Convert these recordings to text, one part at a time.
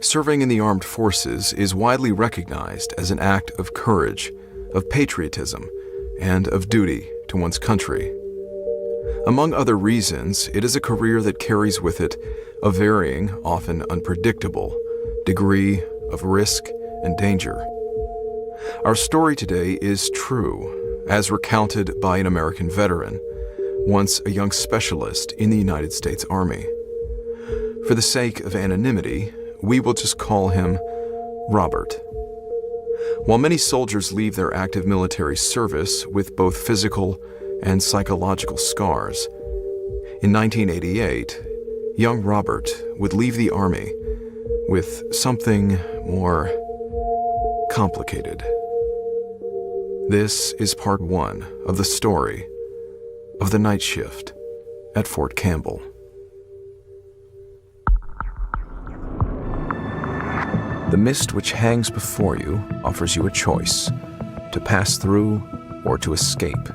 Serving in the armed forces is widely recognized as an act of courage, of patriotism, and of duty to one's country. Among other reasons, it is a career that carries with it a varying, often unpredictable, degree of risk and danger. Our story today is true, as recounted by an American veteran, once a young specialist in the United States Army. For the sake of anonymity, we will just call him Robert. While many soldiers leave their active military service with both physical and psychological scars, in 1988, young Robert would leave the Army with something more complicated. This is part one of the story of the night shift at Fort Campbell. The mist which hangs before you offers you a choice, to pass through or to escape.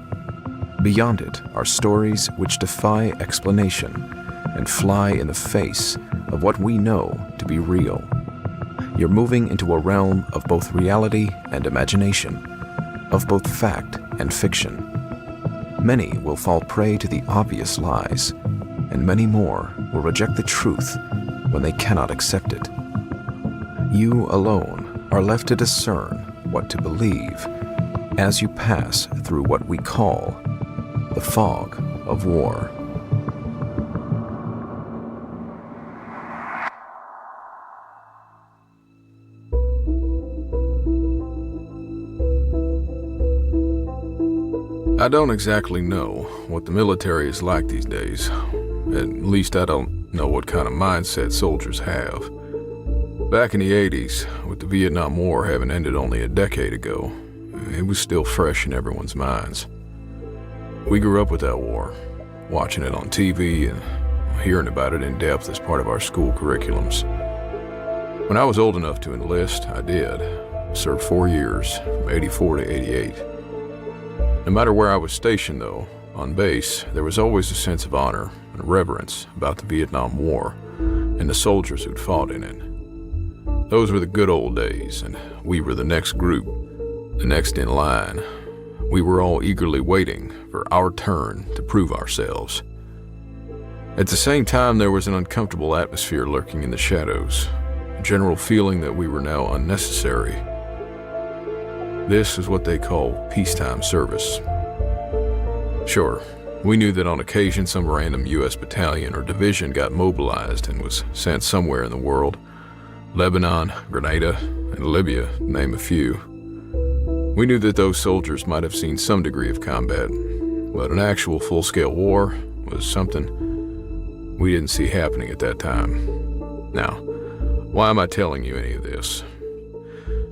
Beyond it are stories which defy explanation and fly in the face of what we know to be real. You're moving into a realm of both reality and imagination, of both fact and fiction. Many will fall prey to the obvious lies, and many more will reject the truth when they cannot accept it. You alone are left to discern what to believe as you pass through what we call the fog of war. I don't exactly know what the military is like these days. At least I don't know what kind of mindset soldiers have. Back in the 80s, with the Vietnam War having ended only a decade ago, it was still fresh in everyone's minds. We grew up with that war, watching it on TV and hearing about it in depth as part of our school curriculums. When I was old enough to enlist, I did. Served 4 years, from 84 to 88. No matter where I was stationed, though, on base, there was always a sense of honor and reverence about the Vietnam War and the soldiers who'd fought in it. Those were the good old days, and we were the next group, the next in line. We were all eagerly waiting for our turn to prove ourselves. At the same time, there was an uncomfortable atmosphere lurking in the shadows, a general feeling that we were now unnecessary. This is what they call peacetime service. Sure, we knew that on occasion some random U.S. battalion or division got mobilized and was sent somewhere in the world. Lebanon, Grenada, and Libya, to name a few. We knew that those soldiers might have seen some degree of combat, but an actual full-scale war was something we didn't see happening at that time. Now, why am I telling you any of this?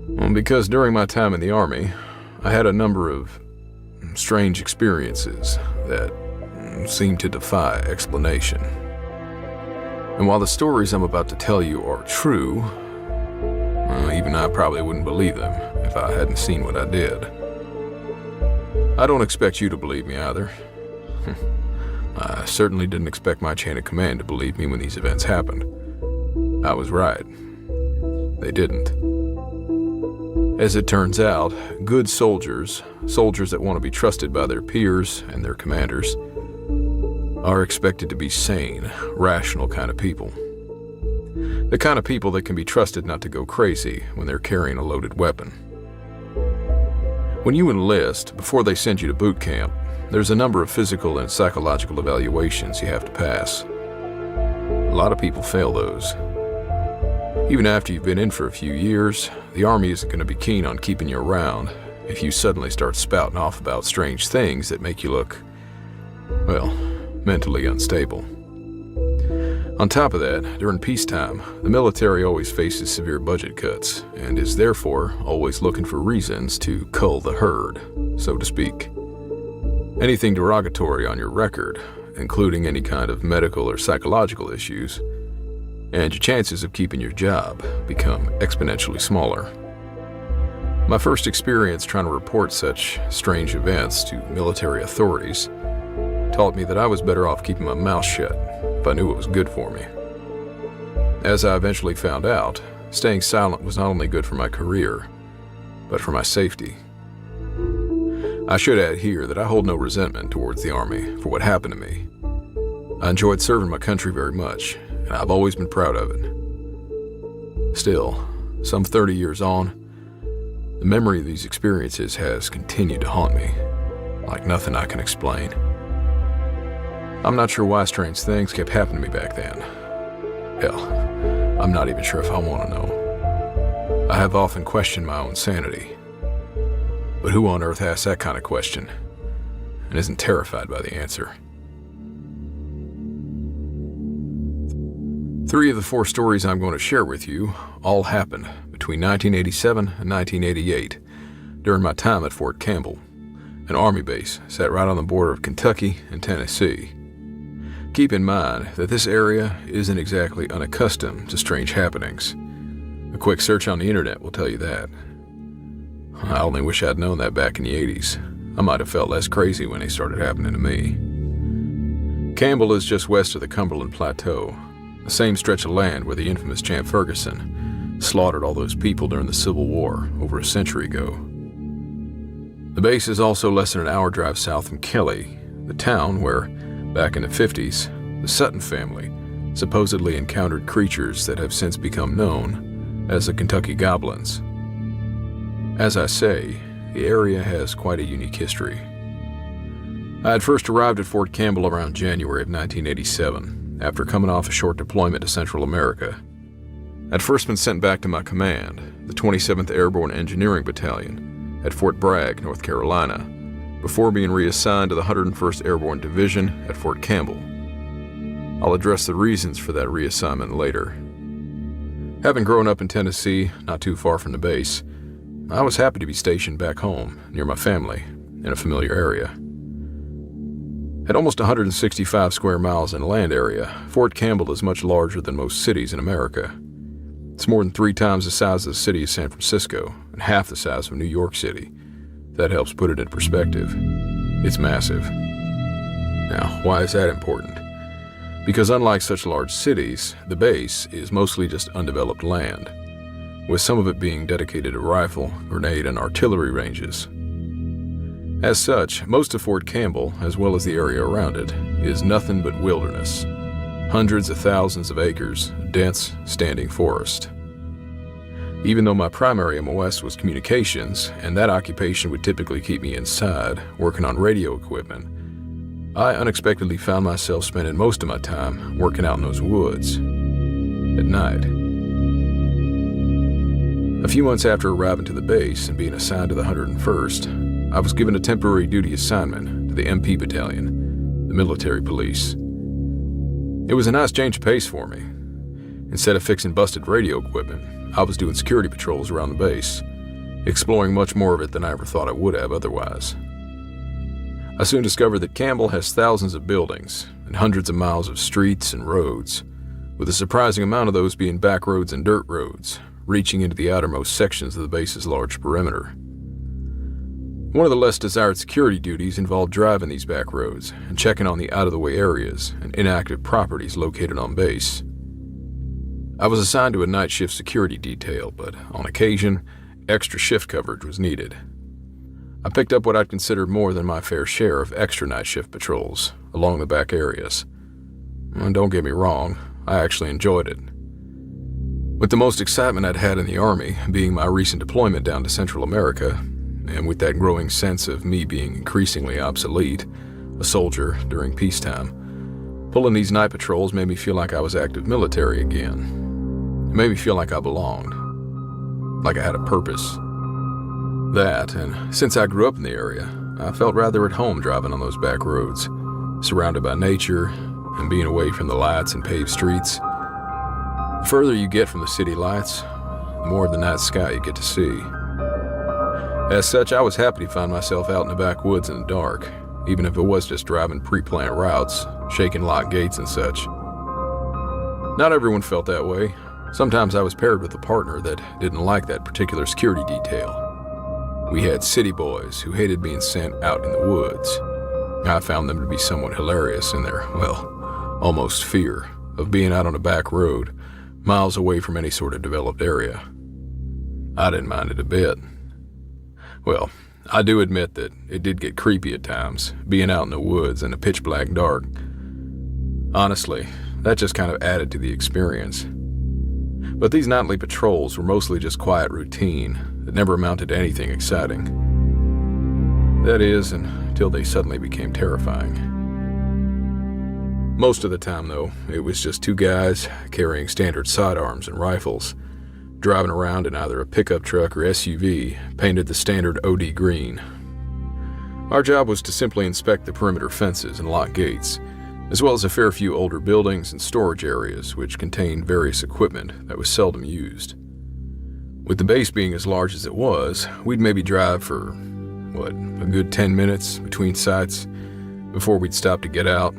Well, because during my time in the Army, I had a number of strange experiences that seemed to defy explanation. And while the stories I'm about to tell you are true, even I probably wouldn't believe them if I hadn't seen what I did. I don't expect you to believe me either. I certainly didn't expect my chain of command to believe me when these events happened. I was right. They didn't. As it turns out, good soldiers that want to be trusted by their peers and their commanders, are expected to be sane, rational kind of people. The kind of people that can be trusted not to go crazy when they're carrying a loaded weapon. When you enlist, before they send you to boot camp, there's a number of physical and psychological evaluations you have to pass. A lot of people fail those. Even after you've been in for a few years, the Army isn't going to be keen on keeping you around if you suddenly start spouting off about strange things that make you look, well, mentally unstable. On top of that, during peacetime, the military always faces severe budget cuts and is therefore always looking for reasons to cull the herd, so to speak. Anything derogatory on your record, including any kind of medical or psychological issues, and your chances of keeping your job become exponentially smaller. My first experience trying to report such strange events to military authorities taught me that I was better off keeping my mouth shut if I knew what was good for me. As I eventually found out, staying silent was not only good for my career, but for my safety. I should add here that I hold no resentment towards the Army for what happened to me. I enjoyed serving my country very much, and I've always been proud of it. Still, some 30 years on, the memory of these experiences has continued to haunt me, like nothing I can explain. I'm not sure why strange things kept happening to me back then. Hell, I'm not even sure if I want to know. I have often questioned my own sanity. But who on earth asks that kind of question and isn't terrified by the answer? 3 of the 4 stories I'm going to share with you all happened between 1987 and 1988 during my time at Fort Campbell, an Army base set right on the border of Kentucky and Tennessee. Keep in mind that this area isn't exactly unaccustomed to strange happenings. A quick search on the internet will tell you that. I only wish I'd known that back in the 80s. I might have felt less crazy when they started happening to me. Campbell is just west of the Cumberland Plateau, the same stretch of land where the infamous Champ Ferguson slaughtered all those people during the Civil War over a century ago. The base is also less than an hour drive south from Kelly, the town where, back in the 50s, the Sutton family supposedly encountered creatures that have since become known as the Kentucky Goblins. As I say, the area has quite a unique history. I had first arrived at Fort Campbell around January of 1987, after coming off a short deployment to Central America. I'd first been sent back to my command, the 27th Airborne Engineering Battalion, at Fort Bragg, North Carolina, before being reassigned to the 101st Airborne Division at Fort Campbell. I'll address the reasons for that reassignment later. Having grown up in Tennessee, not too far from the base, I was happy to be stationed back home, near my family, in a familiar area. At almost 165 square miles in land area, Fort Campbell is much larger than most cities in America. It's more than 3 times the size of the city of San Francisco and half the size of New York City. That helps put it in perspective. It's massive. Now, why is that important? Because unlike such large cities, the base is mostly just undeveloped land, with some of it being dedicated to rifle, grenade, and artillery ranges. As such, most of Fort Campbell, as well as the area around it, is nothing but wilderness. Hundreds of thousands of acres of dense, standing forest. Even though my primary MOS was communications, and that occupation would typically keep me inside, working on radio equipment, I unexpectedly found myself spending most of my time working out in those woods, at night. A few months after arriving to the base and being assigned to the 101st, I was given a temporary duty assignment to the MP Battalion, the military police. It was a nice change of pace for me. Instead of fixing busted radio equipment, I was doing security patrols around the base, exploring much more of it than I ever thought I would have otherwise. I soon discovered that Campbell has thousands of buildings and hundreds of miles of streets and roads, with a surprising amount of those being back roads and dirt roads, reaching into the outermost sections of the base's large perimeter. One of the less desired security duties involved driving these back roads and checking on the out-of-the-way areas and inactive properties located on base. I was assigned to a night shift security detail, but on occasion, extra shift coverage was needed. I picked up what I'd consider more than my fair share of extra night shift patrols along the back areas. And don't get me wrong, I actually enjoyed it. With the most excitement I'd had in the Army being my recent deployment down to Central America, and with that growing sense of me being increasingly obsolete, a soldier during peacetime, pulling these night patrols made me feel like I was active military again. It made me feel like I belonged, like I had a purpose. That, and since I grew up in the area, I felt rather at home driving on those back roads, surrounded by nature and being away from the lights and paved streets. The further you get from the city lights, the more of the night sky you get to see. As such, I was happy to find myself out in the backwoods in the dark, even if it was just driving pre-planned routes, shaking locked gates and such. Not everyone felt that way. Sometimes I was paired with a partner that didn't like that particular security detail. We had city boys who hated being sent out in the woods. I found them to be somewhat hilarious in their, well, almost fear of being out on a back road miles away from any sort of developed area. I didn't mind it a bit. Well, I do admit that it did get creepy at times, being out in the woods in the pitch black dark. Honestly, that just kind of added to the experience. But these nightly patrols were mostly just quiet routine that never amounted to anything exciting. That is, until they suddenly became terrifying. Most of the time, though, it was just two guys carrying standard sidearms and rifles, driving around in either a pickup truck or SUV painted the standard OD green. Our job was to simply inspect the perimeter fences and lock gates, as well as a fair few older buildings and storage areas which contained various equipment that was seldom used. With the base being as large as it was, we'd maybe drive for, a good 10 minutes between sites before we'd stop to get out,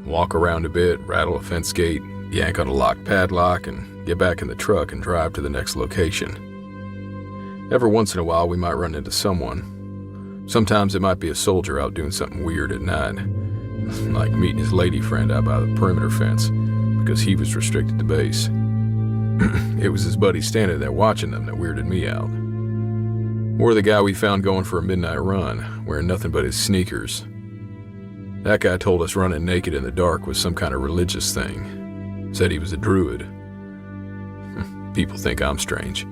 walk around a bit, rattle a fence gate, yank on a locked padlock, and get back in the truck and drive to the next location. Every once in a while, we might run into someone. Sometimes it might be a soldier out doing something weird at night, like meeting his lady friend out by the perimeter fence because he was restricted to base. It was his buddy standing there watching them that weirded me out. Or the guy we found going for a midnight run, wearing nothing but his sneakers. That guy told us running naked in the dark was some kind of religious thing. Said he was a druid. People think I'm strange.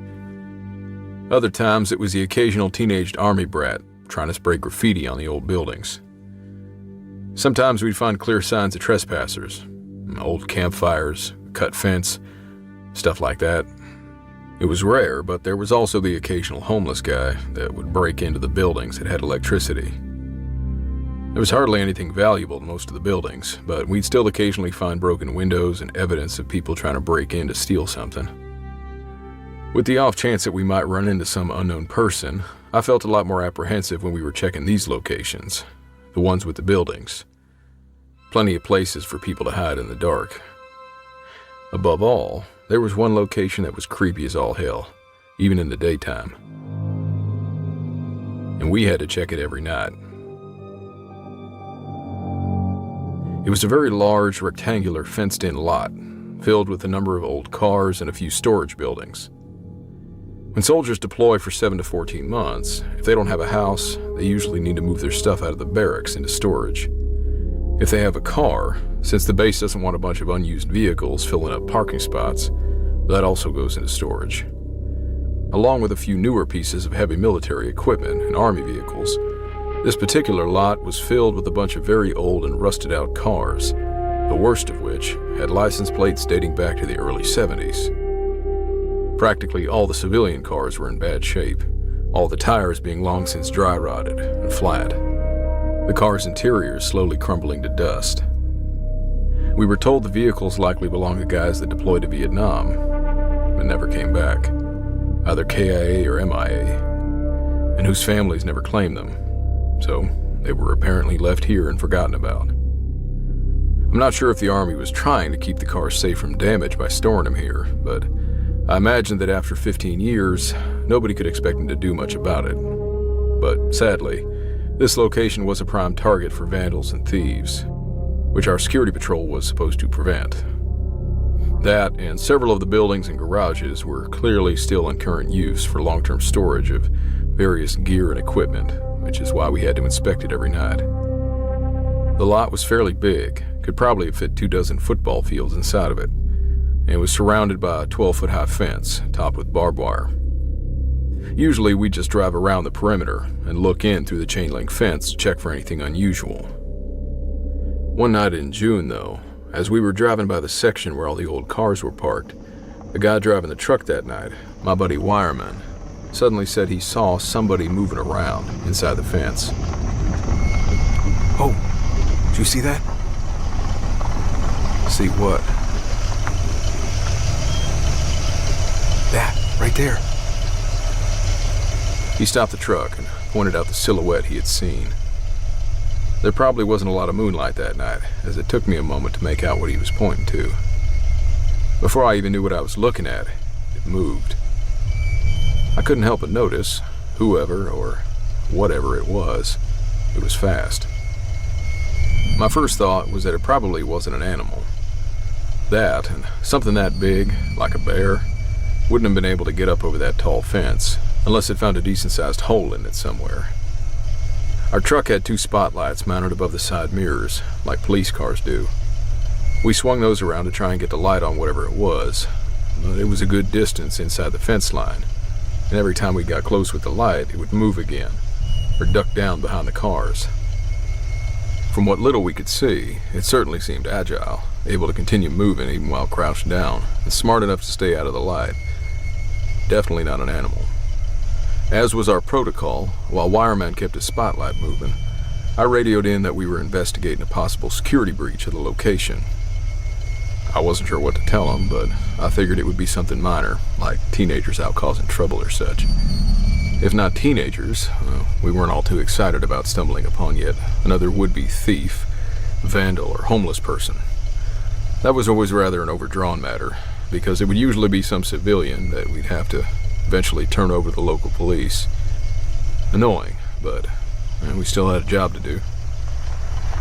Other times it was the occasional teenaged army brat trying to spray graffiti on the old buildings. Sometimes we'd find clear signs of trespassers, old campfires, cut fence, stuff like that. It was rare, but there was also the occasional homeless guy that would break into the buildings that had electricity. There was hardly anything valuable in most of the buildings, but we'd still occasionally find broken windows and evidence of people trying to break in to steal something. With the off chance that we might run into some unknown person, I felt a lot more apprehensive when we were checking these locations, the ones with the buildings. Plenty of places for people to hide in the dark. Above all, there was one location that was creepy as all hell, even in the daytime. And we had to check it every night. It was a very large, rectangular, fenced-in lot, filled with a number of old cars and a few storage buildings. When soldiers deploy for 7 to 14 months, if they don't have a house, they usually need to move their stuff out of the barracks into storage. If they have a car, since the base doesn't want a bunch of unused vehicles filling up parking spots, that also goes into storage. Along with a few newer pieces of heavy military equipment and army vehicles, this particular lot was filled with a bunch of very old and rusted-out cars, the worst of which had license plates dating back to the early 70s. Practically all the civilian cars were in bad shape, all the tires being long since dry-rotted and flat. The car's interiors slowly crumbling to dust. We were told the vehicles likely belonged to guys that deployed to Vietnam, but never came back, either KIA or MIA, and whose families never claimed them, so they were apparently left here and forgotten about. I'm not sure if the Army was trying to keep the cars safe from damage by storing them here, but I imagine that after 15 years, nobody could expect them to do much about it. But sadly, this location was a prime target for vandals and thieves, which our security patrol was supposed to prevent. That and several of the buildings and garages were clearly still in current use for long-term storage of various gear and equipment, which is why we had to inspect it every night. The lot was fairly big, could probably have fit 24 football fields inside of it, and was surrounded by a 12-foot-high fence topped with barbed wire. Usually we'd just drive around the perimeter and look in through the chain-link fence to check for anything unusual. One night in June, though, as we were driving by the section where all the old cars were parked, the guy driving the truck that night, my buddy Wireman, suddenly said he saw somebody moving around inside the fence. Oh, did you see that? See what? That, right there. He stopped the truck and pointed out the silhouette he had seen. There probably wasn't a lot of moonlight that night, as it took me a moment to make out what he was pointing to. Before I even knew what I was looking at, it moved. I couldn't help but notice, whoever or whatever it was fast. My first thought was that it probably wasn't an animal. That, and something that big, like a bear, wouldn't have been able to get up over that tall fence unless it found a decent-sized hole in it somewhere. Our truck had 2 spotlights mounted above the side mirrors, like police cars do. We swung those around to try and get the light on whatever it was, but it was a good distance inside the fence line, and every time we got close with the light, it would move again, or duck down behind the cars. From what little we could see, it certainly seemed agile, able to continue moving even while crouched down, and smart enough to stay out of the light. Definitely not an animal. As was our protocol, while Wireman kept his spotlight moving, I radioed in that we were investigating a possible security breach of the location. I wasn't sure what to tell him, but I figured it would be something minor, like teenagers out causing trouble or such. If not teenagers, we weren't all too excited about stumbling upon yet another would-be thief, vandal, or homeless person. That was always rather an overdrawn matter, because it would usually be some civilian that we'd have to eventually turn over to the local police. Annoying, but we still had a job to do.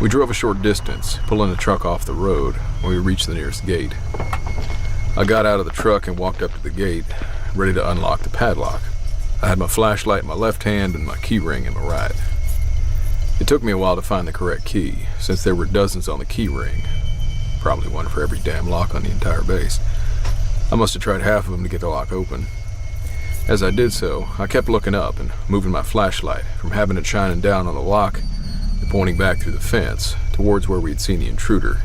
We drove a short distance, pulling the truck off the road when we reached the nearest gate. I got out of the truck and walked up to the gate, ready to unlock the padlock. I had my flashlight in my left hand and my key ring in my right. It took me a while to find the correct key, since there were dozens on the key ring. Probably one for every damn lock on the entire base. I must have tried half of them to get the lock open. As I did so, I kept looking up and moving my flashlight from having it shining down on the lock to pointing back through the fence towards where we'd seen the intruder.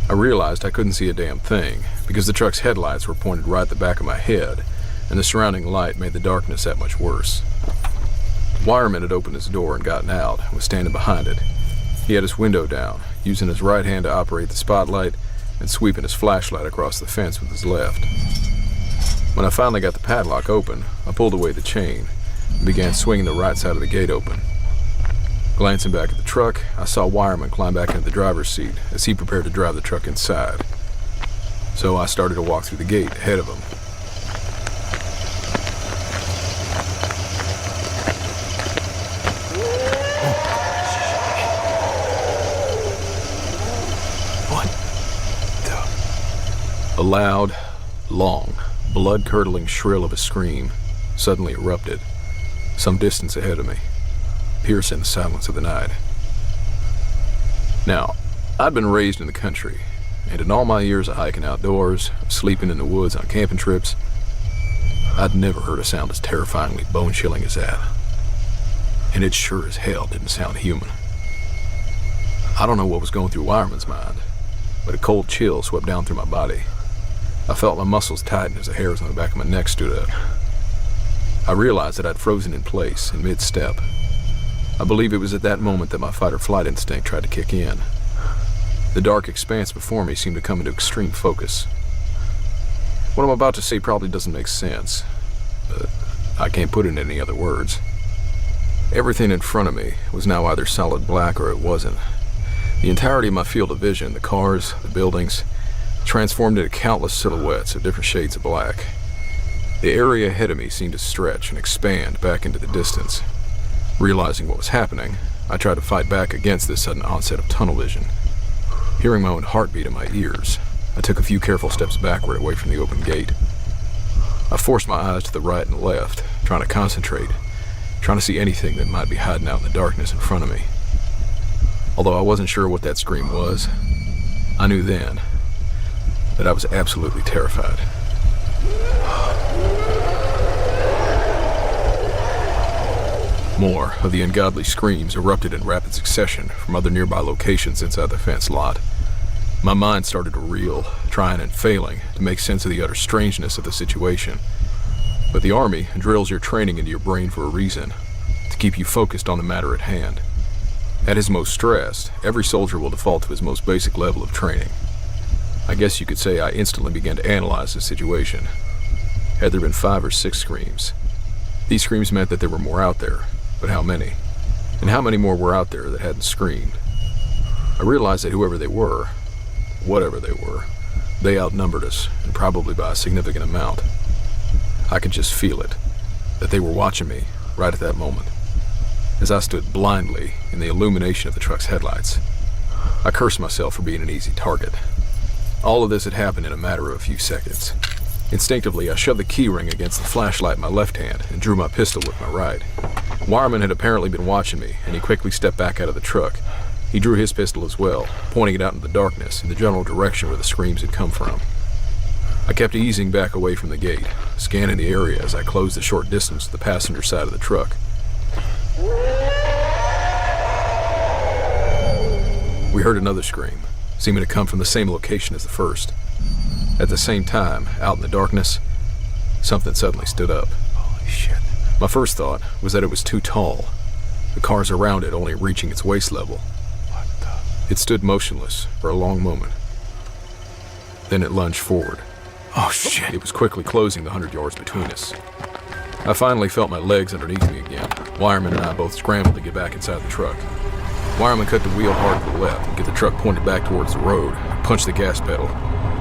I realized I couldn't see a damn thing because the truck's headlights were pointed right at the back of my head, and the surrounding light made the darkness that much worse. Wireman had opened his door and gotten out and was standing behind it. He had his window down, using his right hand to operate the spotlight and sweeping his flashlight across the fence with his left. When I finally got the padlock open, I pulled away the chain and began swinging the right side of the gate open. Glancing back at the truck, I saw Wireman climb back into the driver's seat as he prepared to drive the truck inside. So I started to walk through the gate ahead of him. A loud, long, blood-curdling shrill of a scream suddenly erupted, some distance ahead of me, piercing the silence of the night. Now, I'd been raised in the country, and in all my years of hiking outdoors, sleeping in the woods on camping trips, I'd never heard a sound as terrifyingly bone-chilling as that. And it sure as hell didn't sound human. I don't know what was going through Wireman's mind, but a cold chill swept down through my body. I felt my muscles tighten as the hairs on the back of my neck stood up. I realized that I'd frozen in place in mid-step. I believe it was at that moment that my fight-or-flight instinct tried to kick in. The dark expanse before me seemed to come into extreme focus. What I'm about to say probably doesn't make sense, but I can't put it in any other words. Everything in front of me was now either solid black or it wasn't. The entirety of my field of vision, the cars, the buildings, transformed into countless silhouettes of different shades of black. The area ahead of me seemed to stretch and expand back into the distance. Realizing what was happening, I tried to fight back against this sudden onset of tunnel vision. Hearing my own heartbeat in my ears, I took a few careful steps backward away from the open gate. I forced my eyes to the right and left, trying to concentrate, trying to see anything that might be hiding out in the darkness in front of me. Although I wasn't sure what that scream was, I knew then that I was absolutely terrified. More of the ungodly screams erupted in rapid succession from other nearby locations inside the fence lot. My mind started to reel, trying and failing to make sense of the utter strangeness of the situation. But the Army drills your training into your brain for a reason, to keep you focused on the matter at hand. At his most stressed, every soldier will default to his most basic level of training. I guess you could say I instantly began to analyze the situation. Had there been 5 or 6 screams? These screams meant that there were more out there, but how many? And how many more were out there that hadn't screamed? I realized that whoever they were, whatever they were, they outnumbered us, and probably by a significant amount. I could just feel it, that they were watching me right at that moment. As I stood blindly in the illumination of the truck's headlights, I cursed myself for being an easy target. All of this had happened in a matter of a few seconds. Instinctively, I shoved the key ring against the flashlight in my left hand and drew my pistol with my right. Wireman had apparently been watching me, and he quickly stepped back out of the truck. He drew his pistol as well, pointing it out into the darkness in the general direction where the screams had come from. I kept easing back away from the gate, scanning the area as I closed the short distance to the passenger side of the truck. We heard another scream, seeming to come from the same location as the first. At the same time, out in the darkness, something suddenly stood up. Holy shit. My first thought was that it was too tall, the cars around it only reaching its waist level. It stood motionless for a long moment. Then it lunged forward. Oh shit. It was quickly closing the 100 yards between us. I finally felt my legs underneath me again. Wireman and I both scrambled to get back inside the truck. Wireman cut the wheel hard to the left and get the truck pointed back towards the road and punched the gas pedal.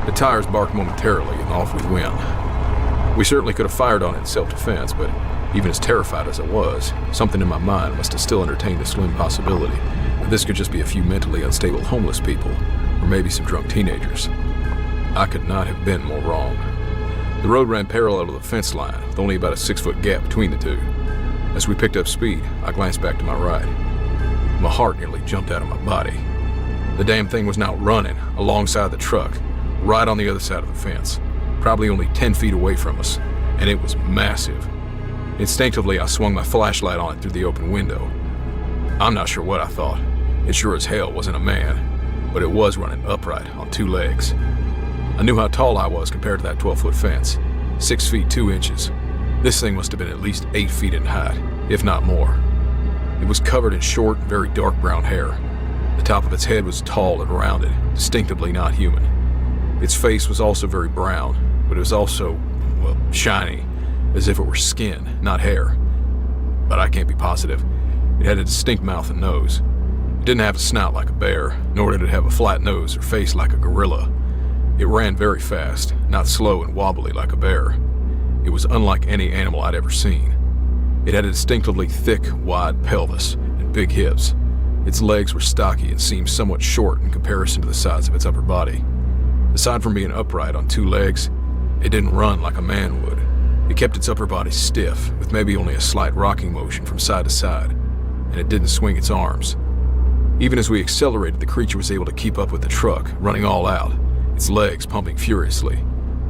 The tires barked momentarily and off we went. We certainly could have fired on it in self-defense, but even as terrified as I was, something in my mind must have still entertained the slim possibility that this could just be a few mentally unstable homeless people, or maybe some drunk teenagers. I could not have been more wrong. The road ran parallel to the fence line, with only about a 6-foot gap between the two. As we picked up speed, I glanced back to my right. My heart nearly jumped out of my body. The damn thing was now running alongside the truck, right on the other side of the fence, probably only 10 feet away from us, and it was massive. Instinctively, I swung my flashlight on it through the open window. I'm not sure what I thought. It sure as hell wasn't a man, but it was running upright on 2 legs. I knew how tall I was compared to that 12-foot fence, 6 feet 2 inches. This thing must have been at least 8 feet in height, if not more. It was covered in short, very dark brown hair. The top of its head was tall and rounded, distinctively not human. Its face was also very brown, but it was also, well, shiny, as if it were skin, not hair. But I can't be positive. It had a distinct mouth and nose. It didn't have a snout like a bear, nor did it have a flat nose or face like a gorilla. It ran very fast, not slow and wobbly like a bear. It was unlike any animal I'd ever seen. It had a distinctively thick, wide pelvis and big hips. Its legs were stocky and seemed somewhat short in comparison to the size of its upper body. Aside from being upright on 2 legs, it didn't run like a man would. It kept its upper body stiff, with maybe only a slight rocking motion from side to side, and it didn't swing its arms. Even as we accelerated, the creature was able to keep up with the truck, running all out, its legs pumping furiously.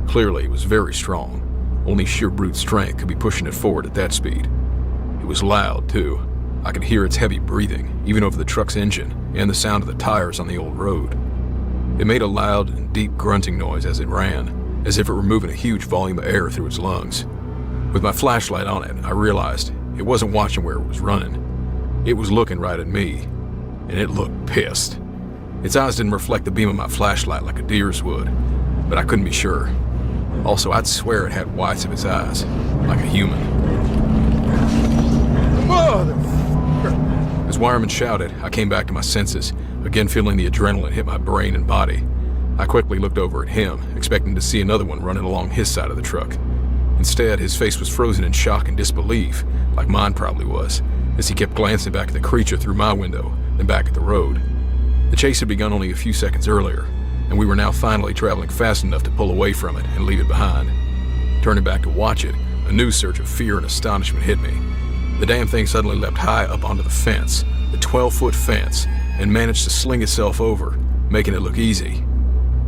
Clearly, it was very strong. Only sheer brute strength could be pushing it forward at that speed. It was loud, too. I could hear its heavy breathing, even over the truck's engine, and the sound of the tires on the old road. It made a loud and deep grunting noise as it ran, as if it were moving a huge volume of air through its lungs. With my flashlight on it, I realized it wasn't watching where it was running. It was looking right at me, and it looked pissed. Its eyes didn't reflect the beam of my flashlight like a deer's would, but I couldn't be sure. Also, I'd swear it had whites of its eyes, like a human. Motherfucker! As Wireman shouted, I came back to my senses, again feeling the adrenaline hit my brain and body. I quickly looked over at him, expecting to see another one running along his side of the truck. Instead, his face was frozen in shock and disbelief, like mine probably was, as he kept glancing back at the creature through my window, then back at the road. The chase had begun only a few seconds earlier, and we were now finally traveling fast enough to pull away from it and leave it behind. Turning back to watch it, a new surge of fear and astonishment hit me. The damn thing suddenly leapt high up onto the fence, the 12-foot fence, and managed to sling itself over, making it look easy.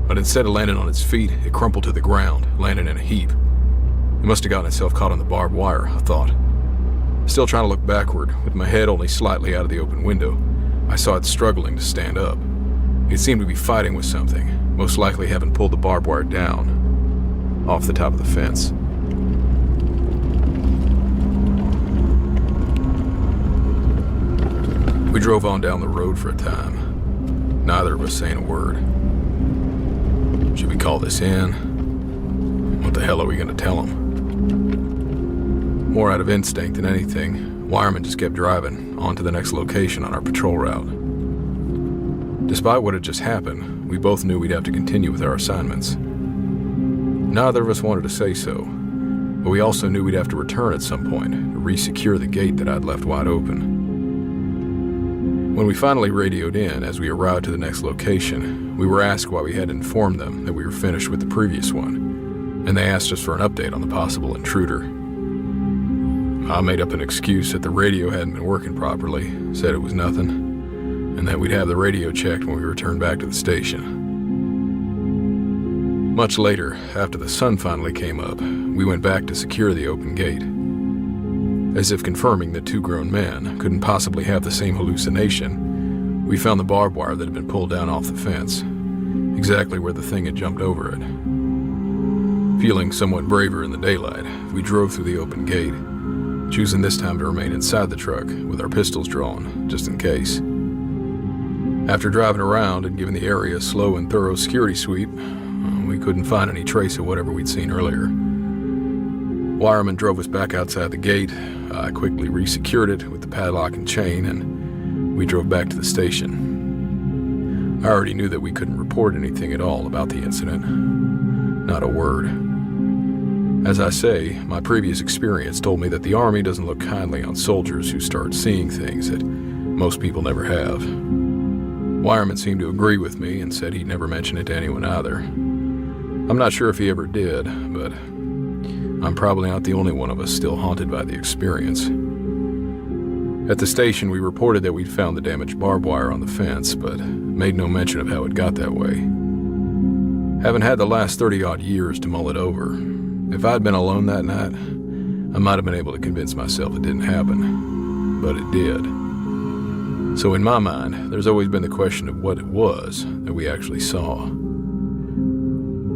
But instead of landing on its feet, it crumpled to the ground, landing in a heap. It must have gotten itself caught on the barbed wire, I thought. Still trying to look backward, with my head only slightly out of the open window, I saw it struggling to stand up. It seemed to be fighting with something, most likely having pulled the barbed wire down, off the top of the fence. We drove on down the road for a time, neither of us saying a word. Should we call this in? What the hell are we going to tell them? More out of instinct than anything, Wireman just kept driving on to the next location on our patrol route. Despite what had just happened, we both knew we'd have to continue with our assignments. Neither of us wanted to say so, but we also knew we'd have to return at some point to re-secure the gate that I'd left wide open. When we finally radioed in as we arrived to the next location, we were asked why we hadn't informed them that we were finished with the previous one, and they asked us for an update on the possible intruder. I made up an excuse that the radio hadn't been working properly, said it was nothing, and that we'd have the radio checked when we returned back to the station. Much later, after the sun finally came up, we went back to secure the open gate. As if confirming that two grown men couldn't possibly have the same hallucination, we found the barbed wire that had been pulled down off the fence, exactly where the thing had jumped over it. Feeling somewhat braver in the daylight, we drove through the open gate, choosing this time to remain inside the truck with our pistols drawn, just in case. After driving around and giving the area a slow and thorough security sweep, we couldn't find any trace of whatever we'd seen earlier. Wireman drove us back outside the gate. I quickly resecured it with the padlock and chain, and we drove back to the station. I already knew that we couldn't report anything at all about the incident. Not a word. As I say, my previous experience told me that the Army doesn't look kindly on soldiers who start seeing things that most people never have. Wireman seemed to agree with me and said he'd never mention it to anyone either. I'm not sure if he ever did, but I'm probably not the only one of us still haunted by the experience. At the station, we reported that we'd found the damaged barbed wire on the fence, but made no mention of how it got that way. Haven't had the last 30-odd years to mull it over. If I'd been alone that night, I might have been able to convince myself it didn't happen, but it did. So in my mind, there's always been the question of what it was that we actually saw.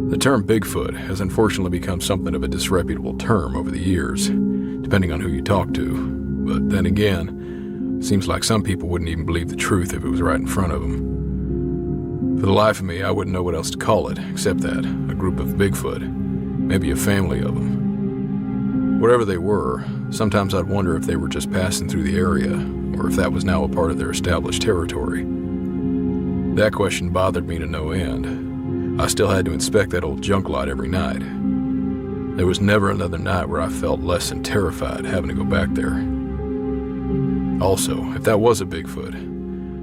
The term Bigfoot has unfortunately become something of a disreputable term over the years, depending on who you talk to. But then again, seems like some people wouldn't even believe the truth if it was right in front of them. For the life of me, I wouldn't know what else to call it, except that, a group of Bigfoot, maybe a family of them. Whatever they were, sometimes I'd wonder if they were just passing through the area, or if that was now a part of their established territory. That question bothered me to no end. I still had to inspect that old junk lot every night. There was never another night where I felt less than terrified having to go back there. Also, if that was a Bigfoot,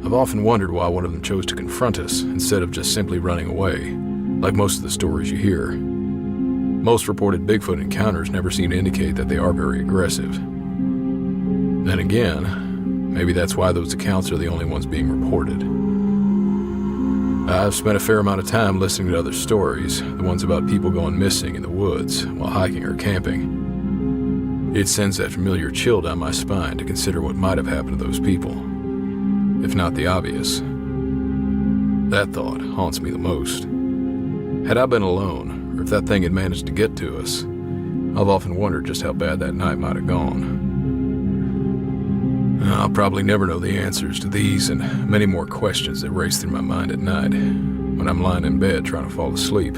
I've often wondered why one of them chose to confront us instead of just simply running away, like most of the stories you hear. Most reported Bigfoot encounters never seem to indicate that they are very aggressive. Then again, maybe that's why those accounts are the only ones being reported. I've spent a fair amount of time listening to other stories, the ones about people going missing in the woods while hiking or camping. It sends that familiar chill down my spine to consider what might have happened to those people, if not the obvious. That thought haunts me the most. Had I been alone, or if that thing had managed to get to us, I've often wondered just how bad that night might have gone. I'll probably never know the answers to these and many more questions that race through my mind at night when I'm lying in bed trying to fall asleep.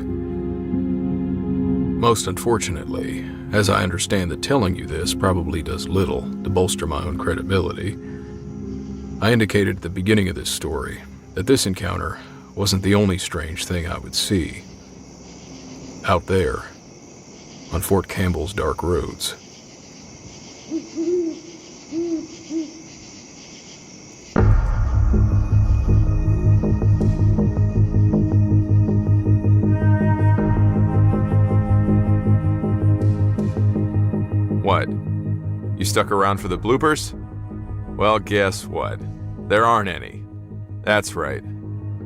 Most unfortunately, as I understand that telling you this probably does little to bolster my own credibility, I indicated at the beginning of this story that this encounter wasn't the only strange thing I would see. Out there, on Fort Campbell's dark roads. What? You stuck around for the bloopers? Well, guess what? There aren't any. That's right.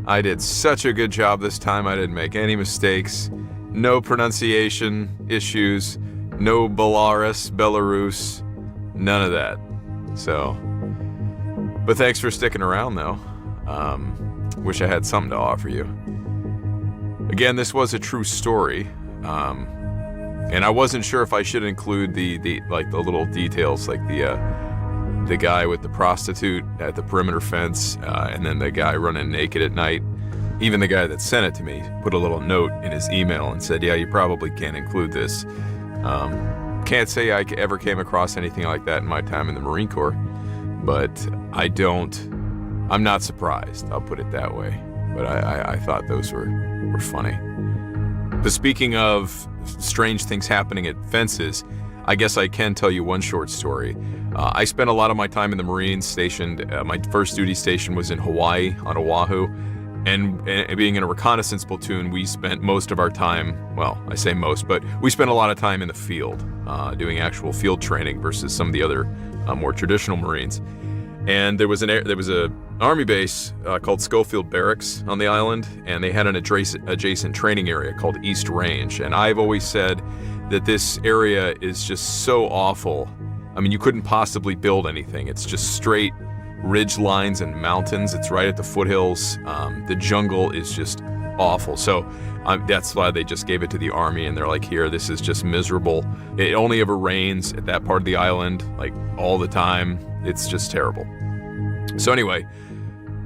I did such a good job this time, I didn't make any mistakes. No pronunciation issues, no Belarus, none of that. So, but thanks for sticking around though. Wish I had something to offer you. Again, this was a true story. And I wasn't sure if I should include the little details, like the guy with the prostitute at the perimeter fence, and then the guy running naked at night. Even the guy that sent it to me put a little note in his email and said, yeah, you probably can't include this. Can't say I ever came across anything like that in my time in the Marine Corps, but I'm not surprised, I'll put it that way. But I thought those were funny. But speaking of strange things happening at fences, I guess I can tell you one short story. I spent a lot of my time in the Marines stationed. My first duty station was in Hawaii, on Oahu. And being in a reconnaissance platoon, we spent most of our time, well, I say most, but we spent a lot of time in the field, doing actual field training versus some of the other more traditional Marines. And there was a army base called Schofield Barracks on the island, and they had an adjacent training area called East Range. And I've always said that this area is just so awful. I mean, you couldn't possibly build anything. It's just straight ridge lines and mountains. It's right at the foothills. The jungle is just awful. So that's why they just gave it to the Army, and they're like, here, this is just miserable. It only ever rains at that part of the island, like all the time. It's just terrible. So anyway,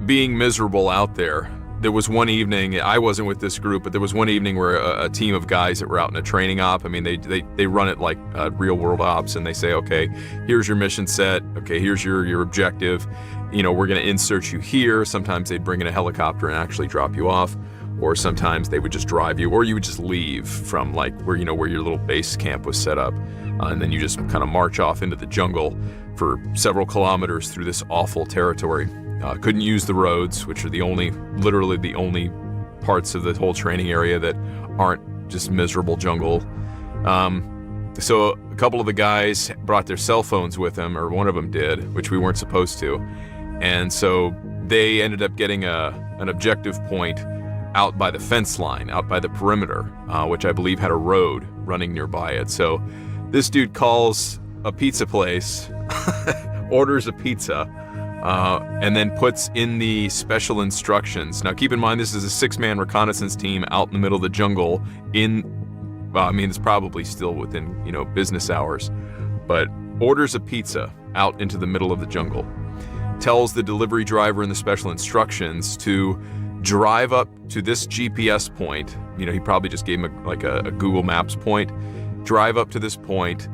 being miserable out there, there was one evening, I wasn't with this group, but there was one evening where a team of guys that were out in a training op, I mean, they run it like real world ops, and they say, okay, here's your mission set. Okay, here's your objective. You know, we're going to insert you here. Sometimes they'd bring in a helicopter and actually drop you off, or sometimes they would just drive you, or you would just leave from like where your little base camp was set up. And then you just kind of march off into the jungle for several kilometers through this awful territory. Couldn't use the roads, which are literally the only parts of the whole training area that aren't just miserable jungle. So a couple of the guys brought their cell phones with them, or one of them did, which we weren't supposed to. And so they ended up getting an objective point out by the fence line, out by the perimeter, which I believe had a road running nearby it. So this dude calls a pizza place, orders a pizza, and then puts in the special instructions. Now keep in mind, this is a 6-man reconnaissance team out in the middle of the jungle it's probably still within, business hours, but orders a pizza out into the middle of the jungle. Tells the delivery driver in the special instructions to drive up to this GPS point. He probably just gave him a Google Maps point. Drive up to this point.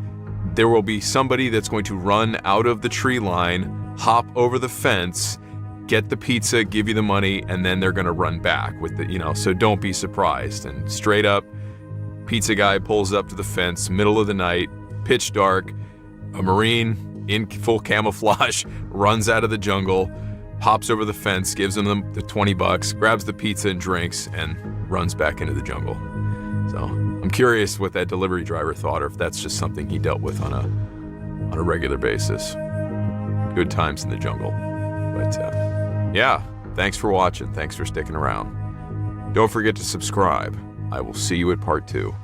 There will be somebody that's going to run out of the tree line, hop over the fence, get the pizza, give you the money, and then they're going to run back with so don't be surprised. And straight up, pizza guy pulls up to the fence, middle of the night, pitch dark, a Marine in full camouflage runs out of the jungle, hops over the fence, gives them the $20, grabs the pizza and drinks, and runs back into the jungle. So I'm curious what that delivery driver thought, or if that's just something he dealt with on a regular basis. Good times in the jungle. But yeah, thanks for watching. Thanks for sticking around. Don't forget to subscribe. I will see you at part 2.